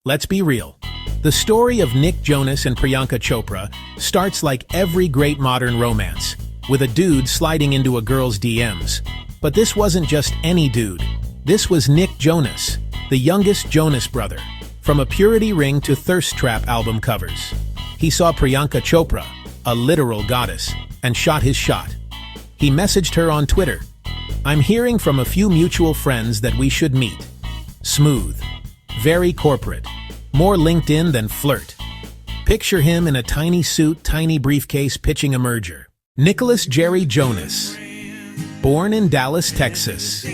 Let's be real. The story of Nick Jonas and Priyanka Chopra starts like every great modern romance, with a dude sliding into a girl's DMs. But this wasn't just any dude. This was Nick Jonas, the youngest Jonas brother. From a Purity Ring to Thirst Trap album covers. He saw Priyanka Chopra, a literal goddess, and shot his shot. He messaged her on Twitter, "I'm hearing from a few mutual friends that we should meet." Smooth. Very corporate. More LinkedIn than flirt. Picture him in a tiny suit, tiny briefcase pitching a merger. Nicholas Jerry Jonas. Born in Dallas, Texas.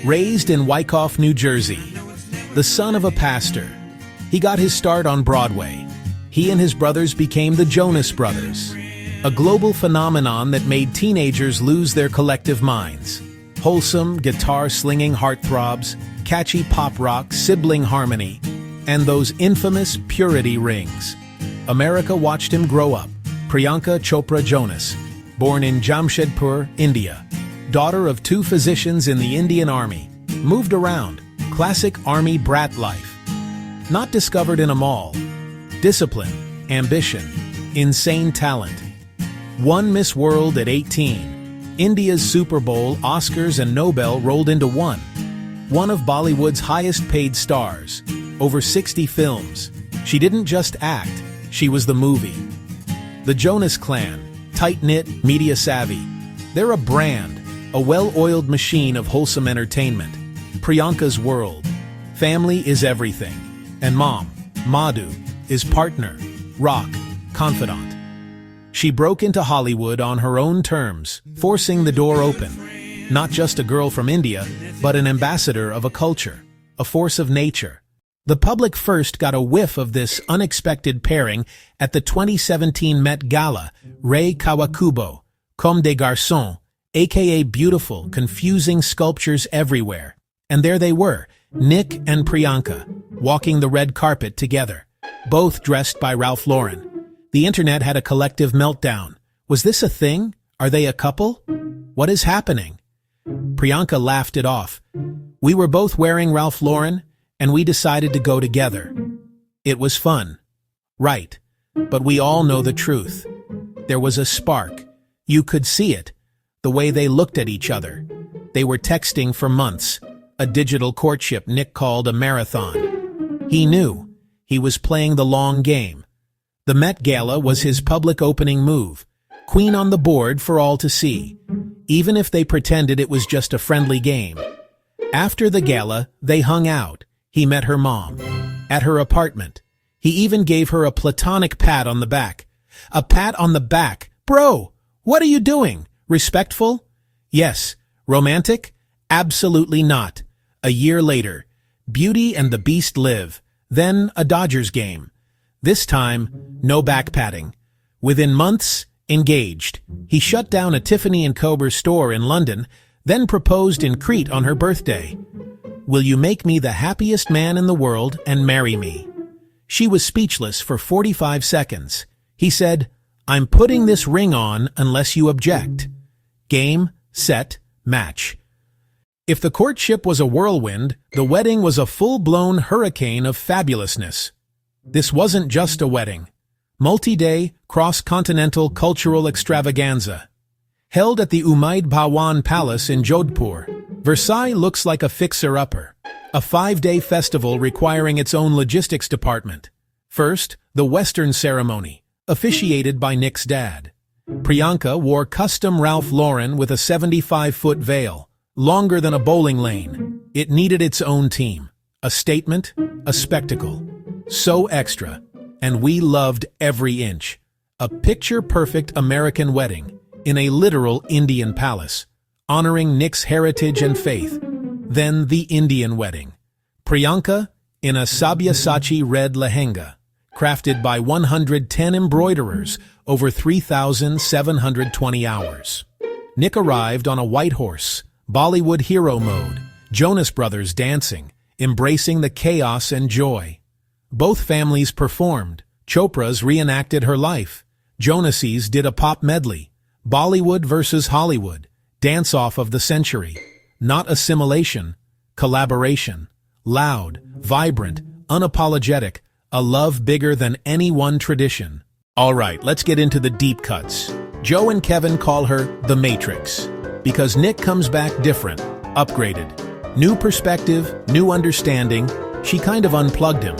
Raised in Wyckoff, New Jersey. The son of a pastor. He got his start on Broadway. He and his brothers became the Jonas Brothers. A global phenomenon that made teenagers lose their collective minds. Wholesome, guitar-slinging heartthrobs, catchy pop rock, sibling harmony, and those infamous purity rings. America watched him grow up. Priyanka Chopra Jonas, born in Jamshedpur, India. Daughter of two physicians in the Indian Army. Moved around. Classic army brat life. Not discovered in a mall. Discipline, ambition, insane talent. Won Miss World at 18. India's Super Bowl, Oscars, and Nobel rolled into one. One of Bollywood's highest-paid stars. Over 60 films. She didn't just act, she was the movie. The Jonas Clan, tight-knit, media-savvy. They're a brand, a well-oiled machine of wholesome entertainment. Priyanka's world. Family is everything. And mom, Madhu, is partner, rock, confidant. She broke into Hollywood on her own terms, forcing the door open. Not just a girl from India, but an ambassador of a culture, a force of nature. The public first got a whiff of this unexpected pairing at the 2017 Met Gala, Ray Kawakubo, Comme des Garçons, aka beautiful, confusing sculptures everywhere. And there they were, Nick and Priyanka, walking the red carpet together, both dressed by Ralph Lauren. The internet had a collective meltdown. Was this a thing? Are they a couple? What is happening? Priyanka laughed it off. We were both wearing Ralph Lauren, and we decided to go together. It was fun. Right. But we all know the truth. There was a spark. You could see it. The way they looked at each other. They were texting for months. A digital courtship Nick called a marathon. He knew. He was playing the long game. The Met Gala was his public opening move. Queen on the board for all to see. Even if they pretended it was just a friendly game. After the gala, they hung out. He met her mom. At her apartment. He even gave her a platonic pat on the back. A pat on the back. Bro, what are you doing? Respectful? Yes. Romantic? Absolutely not. A year later. Beauty and the Beast live. Then a Dodgers game. This time, no back-patting. Within months, engaged. He shut down a Tiffany & Co. store in London, then proposed in Crete on her birthday. Will you make me the happiest man in the world and marry me? She was speechless for 45 seconds. He said, I'm putting this ring on unless you object. Game, set, match. If the courtship was a whirlwind, the wedding was a full-blown hurricane of fabulousness. This wasn't just a wedding. Multi-day, cross-continental cultural extravaganza. Held at the Umaid Bhawan Palace in Jodhpur, Versailles looks like a fixer-upper. A 5-day festival requiring its own logistics department. First, the Western ceremony, officiated by Nick's dad. Priyanka wore custom Ralph Lauren with a 75-foot veil, longer than a bowling lane. It needed its own team. A statement, a spectacle. So extra, and we loved every inch. A picture-perfect American wedding in a literal Indian palace, honoring Nick's heritage and faith. Then the Indian wedding. Priyanka in a Sabyasachi red lehenga, crafted by 110 embroiderers over 3,720 hours. Nick arrived on a white horse, Bollywood hero mode, Jonas Brothers dancing, embracing the chaos and joy. Both families performed. Chopra's reenacted her life. Jonases did a pop medley. Bollywood versus Hollywood. Dance-off of the century. Not assimilation. Collaboration. Loud, vibrant, unapologetic, a love bigger than any one tradition. Alright, let's get into the deep cuts. Joe and Kevin call her the Matrix, because Nick comes back different, upgraded. New perspective, new understanding, she kind of unplugged him.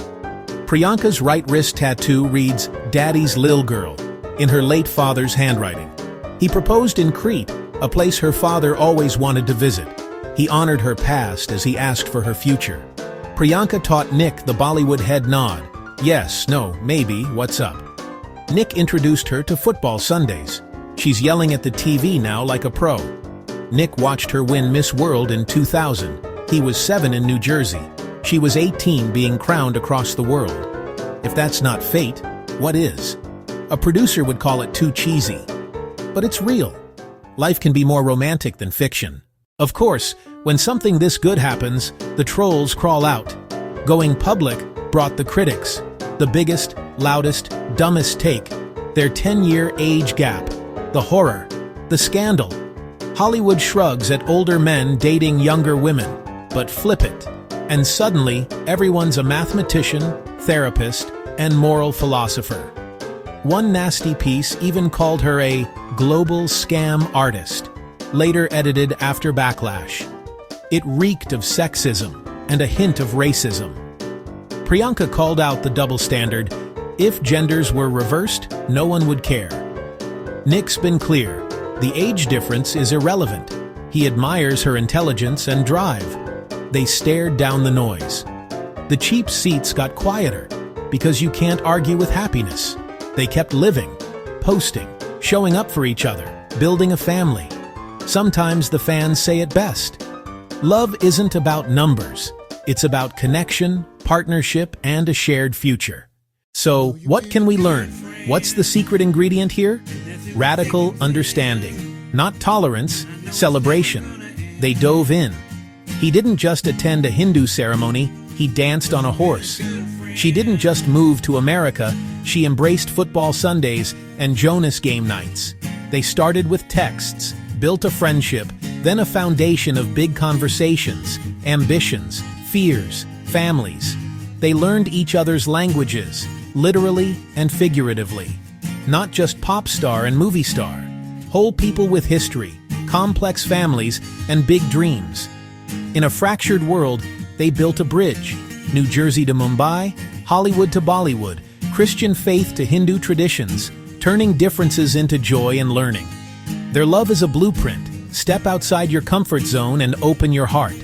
Priyanka's right wrist tattoo reads, "Daddy's Lil Girl," in her late father's handwriting. He proposed in Crete, a place her father always wanted to visit. He honored her past as he asked for her future. Priyanka taught Nick the Bollywood head nod. Yes, no, maybe, what's up? Nick introduced her to football Sundays. She's yelling at the TV now like a pro. Nick watched her win Miss World in 2000. He was 7 in New Jersey. She was 18 being crowned across the world. If that's not fate, what is? A producer would call it too cheesy. But it's real. Life can be more romantic than fiction. Of course, when something this good happens, the trolls crawl out. Going public brought the critics. The biggest, loudest, dumbest take. Their 10-year age gap. The horror. The scandal. Hollywood shrugs at older men dating younger women. But flip it. And suddenly, everyone's a mathematician, therapist, and moral philosopher. One nasty piece even called her a global scam artist, later edited after backlash. It reeked of sexism and a hint of racism. Priyanka called out the double standard. If genders were reversed, no one would care. Nick's been clear. The age difference is irrelevant. He admires her intelligence and drive. They stared down the noise. The cheap seats got quieter, because you can't argue with happiness. They kept living, posting, showing up for each other, building a family. Sometimes the fans say it best. Love isn't about numbers. It's about connection, partnership, and a shared future. So, what can we learn? What's the secret ingredient here? Radical understanding. Not tolerance, celebration. They dove in. He didn't just attend a Hindu ceremony, he danced on a horse. She didn't just move to America, she embraced football Sundays and Jonas game nights. They started with texts, built a friendship, then a foundation of big conversations, ambitions, fears, families. They learned each other's languages, literally and figuratively. Not just pop star and movie star. Whole people with history, complex families, and big dreams. In a fractured world, they built a bridge. New Jersey to Mumbai, Hollywood to Bollywood, Christian faith to Hindu traditions, turning differences into joy and learning. Their love is a blueprint. Step outside your comfort zone and open your heart.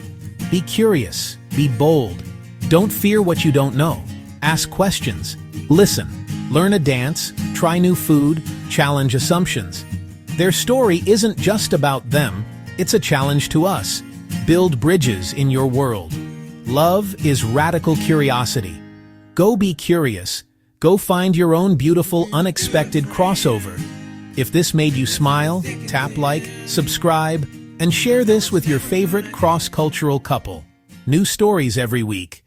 Be curious. Be bold. Don't fear what you don't know. Ask questions. Listen. Learn a dance. Try new food. Challenge assumptions. Their story isn't just about them. It's a challenge to us. Build bridges in your world. Love is radical curiosity. Go be curious. Go find your own beautiful, unexpected crossover. If this made you smile, tap like, subscribe, and share this with your favorite cross-cultural couple. New stories every week.